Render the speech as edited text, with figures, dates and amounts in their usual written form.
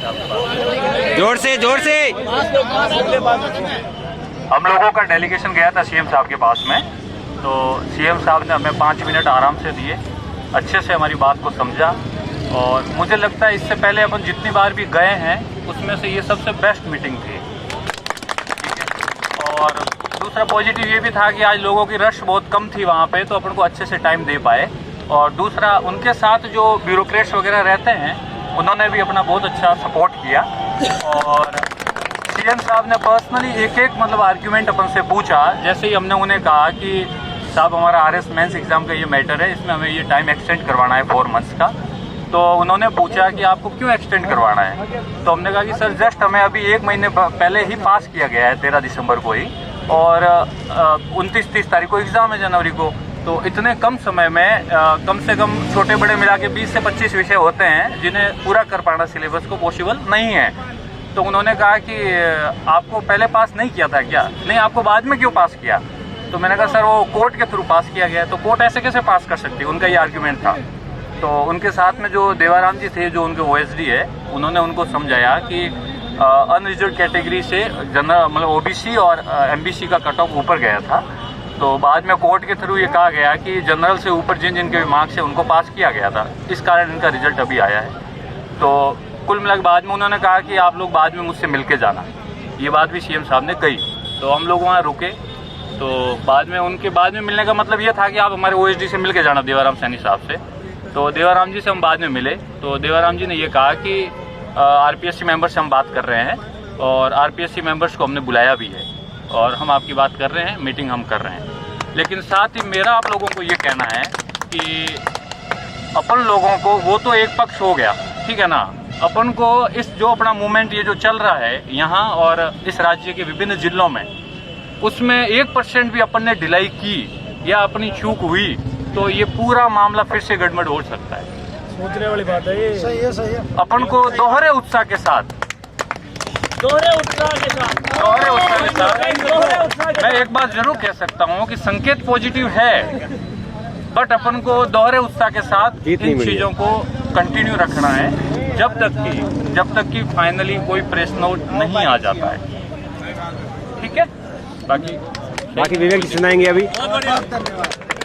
जोर से हम लोगों का डेलीगेशन गया था सीएम साहब के पास में, तो सीएम साहब ने हमें 5 मिनट आराम से दिए, अच्छे से हमारी बात को समझा। और मुझे लगता है इससे पहले अपन जितनी बार भी गए हैं उसमें से ये सबसे बेस्ट मीटिंग थी। और दूसरा पॉजिटिव ये भी था कि आज लोगों की रश बहुत कम थी वहाँ पे, तो अपन को अच्छे से टाइम दे पाए। और दूसरा, उनके साथ जो ब्यूरोक्रेट्स वगैरह रहते हैं उन्होंने भी अपना बहुत अच्छा सपोर्ट किया। और सीएम साहब ने पर्सनली एक मतलब आर्ग्यूमेंट अपन से पूछा। जैसे ही हमने उन्हें कहा कि साहब हमारा आरएस मेंस एग्ज़ाम का ये मैटर है, इसमें हमें ये टाइम एक्सटेंड करवाना है 4 मंथ्स का, तो उन्होंने पूछा कि आपको क्यों एक्सटेंड करवाना है। तो हमने कहा कि सर जस्ट हमें अभी 1 महीने पहले ही पास किया गया है 13 दिसंबर को ही, और 29-30 तारीख को एग्ज़ाम है जनवरी को। तो इतने कम समय में कम से कम छोटे बड़े मिला के 20 से 25 विषय होते हैं जिन्हें पूरा कर पाना सिलेबस को पॉसिबल नहीं है। तो उन्होंने कहा कि आपको पहले पास नहीं किया था क्या? नहीं, आपको बाद में क्यों पास किया? तो मैंने कहा सर वो कोर्ट के थ्रू पास किया गया। तो कोर्ट ऐसे कैसे पास कर सकती है, उनका ये आर्ग्यूमेंट था। तो उनके साथ में जो देवाराम जी थे, जो उनके OSD है, उन्होंने उनको समझाया कि अनरिजर्व कैटेगरी से जनरल मतलब OBC और MBC का कट ऑफ ऊपर गया था। तो बाद में कोर्ट के थ्रू ये कहा गया कि जनरल से ऊपर जिनके भी मार्क्स है उनको पास किया गया था, इस कारण इनका रिजल्ट अभी आया है। तो कुल मिला के बाद में उन्होंने कहा कि आप लोग बाद में मुझसे मिल के जाना, ये बात भी सीएम साहब ने कही। तो हम लोग वहाँ रुके, तो बाद में मिलने का मतलब ये था कि आप हमारे OSD से मिल के जाना, देवाराम सैनी साहब से। तो देवाराम जी से हम बाद में मिले, तो देवाराम जी ने ये कहा कि RPSC मेंबर्स से हम बात कर रहे हैं और RPSC मेंबर्स को हमने बुलाया भी है और हम आपकी बात कर रहे हैं, मीटिंग हम कर रहे हैं। लेकिन साथ ही मेरा आप लोगों को ये कहना है कि अपन लोगों को वो तो एक पक्ष हो गया, ठीक है ना, अपन को इस जो अपना मूवमेंट ये जो चल रहा है यहाँ और इस राज्य के विभिन्न जिलों में, उसमें 1% भी अपन ने ढिलाई की या अपनी चूक हुई तो ये पूरा मामला फिर से गड़बड़ हो सकता है। सोचने वाली बात है ये। सही है। अपन को दोहरे उत्साह के साथ मैं एक बात जरूर कह सकता हूँ कि संकेत पॉजिटिव है, बट अपन को दोहरे उत्साह के साथ इन चीजों को कंटिन्यू रखना है जब तक कि फाइनली कोई प्रेस नोट नहीं आ जाता है, ठीक है। बाकी विवेक जी सुनाएंगे अभी।